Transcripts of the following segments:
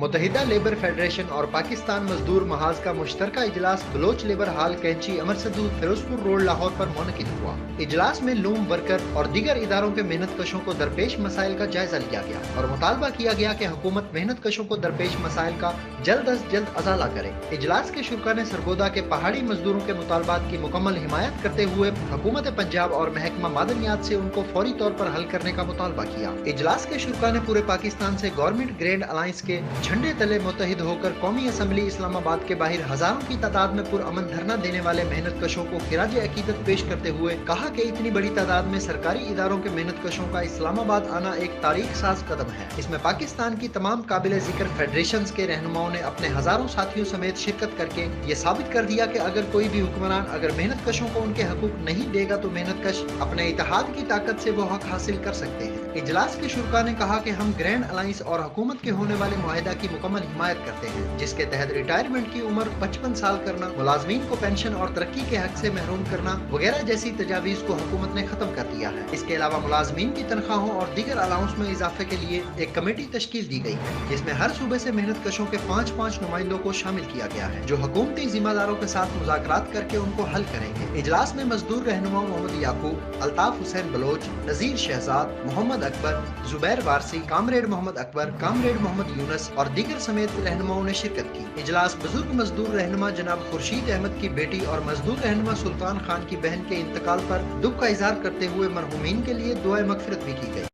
متحدہ labour federation اور پاکستان مزدور محاذ کا مشترکہ اجلاس بلوچ لیبر ہال کینچی امر سدود فیروزپور روڈ لاہور پر منعقد ہوا۔ اجلاس میں لوم ورکر اور دیگر اداروں کے محنت کشوں کو درپیش مسائل کا جائزہ لیا گیا اور مطالبہ کیا گیا کہ حکومت محنت کشوں کو درپیش مسائل کا جلد از جلد ازالہ کرے۔ اجلاس کے شرکا نے سرگودا کے پہاڑی مزدوروں کے مطالبات کی مکمل حمایت کرتے ہوئے حکومت پنجاب اور محکمہ معدنیات سے ان کو فوری طور پر حل کرنے کا مطالبہ کیا۔ اجلاس کے شرکا نے پورے پاکستان سے گورنمنٹ گرینڈ الائنس کے جھنڈے تلے متحد ہو کر قومی اسمبلی اسلام آباد کے باہر ہزاروں کی تعداد میں پرامن دھرنا دینے والے محنت کشوں کو خراج عقیدت پیش کرتے ہوئے کہا کہ اتنی بڑی تعداد میں سرکاری اداروں کے محنت کشوں کا اسلام آباد آنا ایک تاریخ ساز قدم ہے۔ اس میں پاکستان کی تمام قابل ذکر فیڈریشنز کے رہنماؤں نے اپنے ہزاروں ساتھیوں سمیت شرکت کر کے یہ ثابت کر دیا کہ اگر کوئی بھی حکمران اگر محنت کشوں کو ان کے حقوق نہیں دے گا تو محنت کش اپنے اتحاد کی طاقت سے وہ حق حاصل کر سکتے ہیں۔ اجلاس کے شرکا نے کہا کہ ہم گرینڈ الائنس اور حکومت کے ہونے والے معاہدہ کی مکمل حمایت کرتے ہیں، جس کے تحت ریٹائرمنٹ کی عمر 55 سال کرنا، ملازمین کو پینشن اور ترقی کے حق سے محروم کرنا وغیرہ جیسی تجاویز کو حکومت نے ختم کر دیا ہے۔ اس کے علاوہ ملازمین کی تنخواہوں اور دیگر الاؤنس میں اضافے کے لیے ایک کمیٹی تشکیل دی گئی ہے، جس میں ہر صوبے سے محنت کشوں کے 5 نمائندوں کو شامل کیا گیا ہے، جو حکومتی ذمہ داروں کے ساتھ مذاکرات کر کے ان کو حل کریں گے۔ اجلاس میں مزدور رہنما محمد یعقوب، الطاف حسین بلوچ، نذیر شہزاد، محمد اکبر، زبیر وارسی، کامریڈ محمد اکبر، کامریڈ محمد یونس اور دیگر سمیت رہنماؤں نے شرکت کی۔ اجلاس بزرگ مزدور رہنما جناب خورشید احمد کی بیٹی اور مزدور رہنما سلطان خان کی بہن کے انتقال پر دکھ کا اظہار کرتے ہوئے مرحومین کے لیے دعائے مغفرت بھی کی گئی۔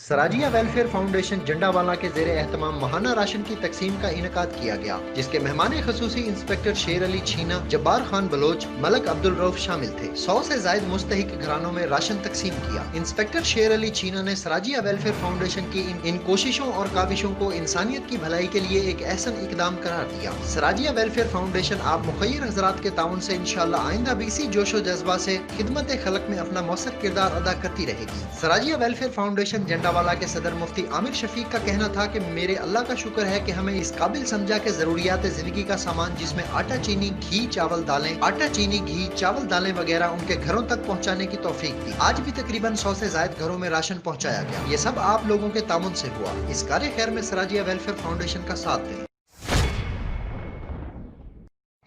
سراجیہ ویلفیئر فاؤنڈیشن جنڈاوالا کے زیر اہتمام ماہانہ راشن کی تقسیم کا انعقاد کیا گیا، جس کے مہمان خصوصی انسپکٹر شیر علی چھینا، جبار خان بلوچ، ملک عبدالرؤف شامل تھے۔ 100 سے زائد مستحق گھرانوں میں راشن تقسیم کیا۔ انسپکٹر شیر علی چھینا نے سراجیہ ویلفیئر فاؤنڈیشن کی ان کوششوں اور کاوشوں کو انسانیت کی بھلائی کے لیے ایک احسن اقدام قرار دیا۔ سراجیہ ویلفیئر فاؤنڈیشن آپ مخیر حضرات کے تعاون سے انشاءاللہ آئندہ بھی اسی جوش و جذبہ سے خدمت خلق میں اپنا مؤثر کردار ادا کرتی رہے گی۔ سراجیہ ویلفیئر فاؤنڈیشن جنڈاوالا کے صدر مفتی عامر شفیق کا کہنا تھا کہ میرے اللہ کا شکر ہے کہ ہمیں اس قابل سمجھا کہ ضروریات زندگی کا سامان جس میں آٹا چینی گھی چاول دالیں وغیرہ ان کے گھروں تک پہنچانے کی توفیق دی۔ آج بھی تقریباً 100 سے زائد گھروں میں راشن پہنچایا گیا۔ یہ سب آپ لوگوں کے تعاون سے ہوا۔ اس کار خیر میں سراجیہ ویلفیئر فاؤنڈیشن کا ساتھ دیں۔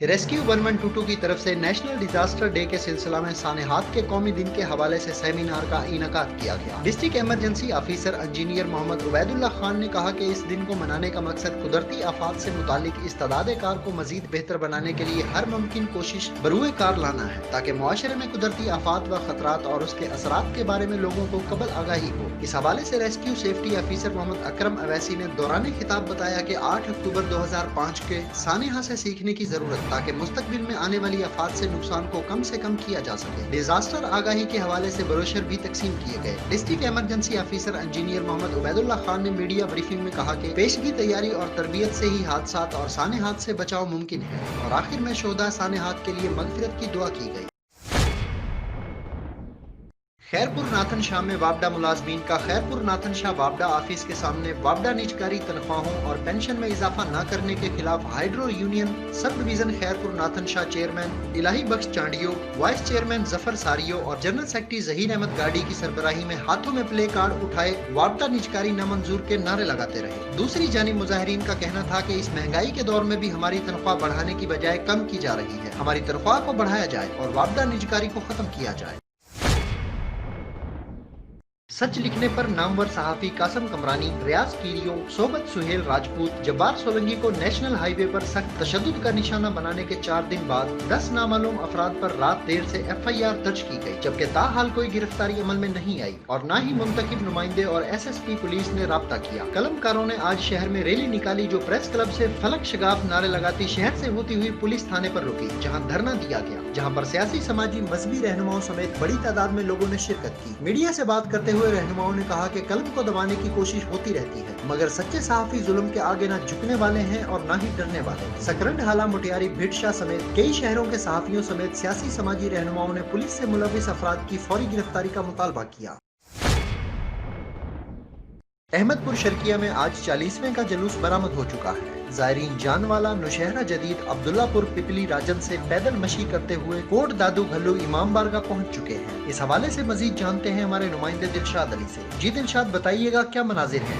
ریسکیو 1122 کی طرف سے نیشنل ڈیزاسٹر ڈے کے سلسلہ میں سانحات کے قومی دن کے حوالے سے سیمینار کا انعقاد کیا گیا۔ ڈسٹرکٹ ایمرجنسی آفیسر انجینئر محمد عبید اللہ خان نے کہا کہ اس دن کو منانے کا مقصد قدرتی آفات سے متعلق استعداد کار کو مزید بہتر بنانے کے لیے ہر ممکن کوشش بروئے کار لانا ہے، تاکہ معاشرے میں قدرتی آفات و خطرات اور اس کے اثرات کے بارے میں لوگوں کو قبل آگاہی ہو۔ اس حوالے سے ریسکیو سیفٹی آفیسر محمد اکرم اویسی نے دوران خطاب بتایا کہ 8 اکتوبر 2005 کے سانحہ سے سیکھنے کی ضرورت، تاکہ مستقبل میں آنے والی آفات سے نقصان کو کم سے کم کیا جا سکے۔ ڈیزاسٹر آگاہی کے حوالے سے بروشر بھی تقسیم کیے گئے۔ ڈسٹرکٹ ایمرجنسی آفیسر انجینئر محمد عبید اللہ خان نے میڈیا بریفنگ میں کہا کہ پیشگی تیاری اور تربیت سے ہی حادثات اور سانحات سے بچاؤ ممکن ہے، اور آخر میں شہداء سانحات کے لیے مغفرت کی دعا کی گئی۔ خیرپور ناتھن شاہ میں وابڈا ملازمین کا خیرپور ناتھن شاہ وابڈا آفس کے سامنے وابڈا نجکاری تنخواہوں اور پینشن میں اضافہ نہ کرنے کے خلاف hydro union sub division Khairpur Nathan Shah chairman Elahi Bakhsh Chandio, vice chairman Zafar Sario اور جنرل سیکرٹری ظہیر احمد گاڑی کی سربراہی میں ہاتھوں میں پلے کارڈ اٹھائے وابڈا نجکاری نامنظور کے نعرے لگاتے رہے۔ دوسری جانب مظاہرین کا کہنا تھا کہ اس مہنگائی کے دور میں بھی ہماری تنخواہ بڑھانے کی بجائے کم کی جا رہی ہے۔ ہماری تنخواہ کو بڑھایا جائے اور وابڈا نجکاری کو ختم کیا جائے۔ سچ لکھنے پر نامور صحافی قاسم کمرانی، ریاض کیریو، صحبت سہیل راجپوت، جبار سولنگی کو نیشنل ہائی وے پر سخت تشدد کا نشانہ بنانے کے 4 دن بعد 10 نامعلوم افراد پر رات دیر سے FIR درج کی گئی، جبکہ تاحال کوئی گرفتاری عمل میں نہیں آئی اور نہ ہی منتخب نمائندے اور SSP پولیس نے رابطہ کیا۔ قلم کاروں نے آج شہر میں ریلی نکالی جو پریس کلب سے فلک شگاف نعرے لگاتی شہر سے ہوتی ہوئی پولیس تھانے پر رکی، جہاں دھرنا دیا گیا، جہاں پر سیاسی، سماجی، مذہبی رہنماؤں سمیت بڑی تعداد میں لوگوں نے شرکت کی۔ میڈیا سے بات کرتے ہوئے رہنماؤں نے کہا کہ قلم کو دبانے کی کوشش ہوتی رہتی ہے، مگر سچے صحافی ظلم کے آگے نہ جھکنے والے ہیں اور نہ ہی ڈرنے والے۔ سکرنڈ حالہ مٹیاری بھٹ شاہ سمیت کئی شہروں کے صحافیوں سمیت سیاسی سماجی رہنماؤں نے پولیس سے ملوث افراد کی فوری گرفتاری کا مطالبہ کیا۔ احمد پور شرقیہ میں آج 40ویں کا جلوس برآمد ہو چکا ہے۔ زائرین جانوالا، نوشہرہ جدید، عبداللہ پور، پپلی راجن سے پیدل مشی کرتے ہوئے کوٹ دادو گھلو امام بارگاہ پہنچ چکے ہیں۔ اس حوالے سے مزید جانتے ہیں ہمارے نمائندے دلشاد علی سے۔ جی دلشاد، بتائیے گا کیا مناظر ہیں؟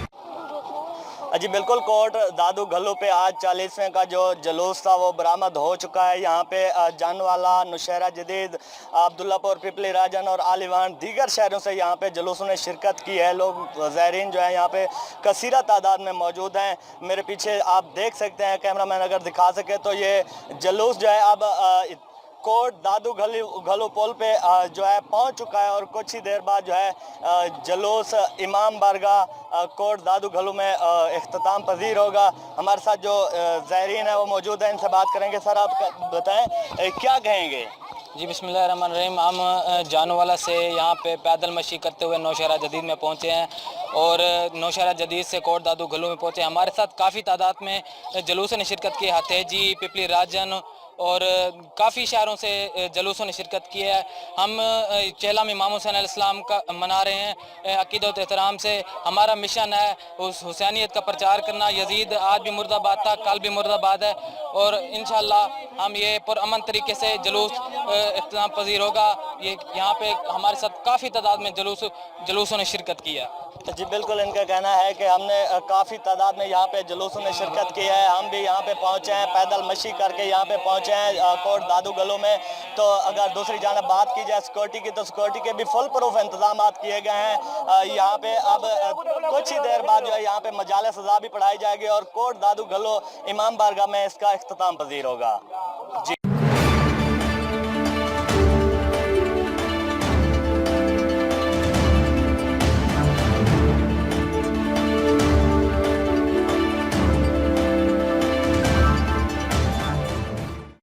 جی بالکل، کوٹ دادو گھلو پہ آج 40ویں کا جو جلوس تھا وہ برآمد ہو چکا ہے. یہاں پہ جانوالا، نوشہرہ جدید، عبداللہ پور، پپلی راجن اور آلیوان دیگر شہروں سے یہاں پہ جلوسوں نے شرکت کی ہے. لوگ زائرین جو ہیں یہاں پہ کثیرہ تعداد میں موجود ہیں. میرے پیچھے آپ دیکھ سکتے ہیں، کیمرہ مین اگر دکھا سکے تو یہ جلوس جو ہے اب کوٹ دادو گھلو پول پہ جو ہے پہنچ چکا ہے اور کچھ ہی دیر بعد جو ہے جلوس امام بارگاہ کوٹ دادو گھلو میں اختتام پذیر ہوگا. ہمارے ساتھ جو زائرین ہیں وہ موجود ہیں، ان سے بات کریں گے. سر آپ بتائیں کیا کہیں گے؟ جی بسم اللہ الرحمن الرحیم. ہم جانوالا سے یہاں پہ پیدل مشی کرتے ہوئے نوشہرہ جدید میں پہنچے ہیں اور نوشہرہ جدید سے کوٹ دادو گھلو میں پہنچے ہیں. ہمارے ساتھ کافی تعداد میں جلوسوں نے شرکت کی. ہتھیجی، پپلی راجن اور کافی شہروں سے جلوسوں نے شرکت کی ہے. ہم چہلم امام حسین علیہ السلام کا منا رہے ہیں عقیدت و احترام سے. ہمارا مشن ہے اس حسینیت کا پرچار کرنا. یزید آج بھی مرد آباد تھا، کل بھی مرد آباد ہے اور انشاءاللہ ہم یہ پرامن طریقے سے جلوس اختتام پذیر ہوگا. یہاں پہ ہمارے ساتھ کافی تعداد میں جلوسوں نے شرکت کی ہے. جی بالکل، ان کا کہنا ہے کہ ہم نے کافی تعداد میں یہاں پہ جلوسوں میں شرکت کی ہے. ہم بھی یہاں پہ پہنچے ہیں، پیدل مشی کر کے یہاں پہ پہنچے ہیں کوٹ دادو گھلو میں. تو اگر دوسری جانب بات کی جائے سیکورٹی کی تو سیکورٹی کے بھی فل پروف انتظامات کیے گئے ہیں. یہاں پہ اب کچھ ہی دیر بعد جو ہے یہاں پہ مجالس سزا بھی پڑھائی جائے گی اور کوٹ دادو گھلو امام بارگاہ میں اس کا اختتام پذیر ہوگا.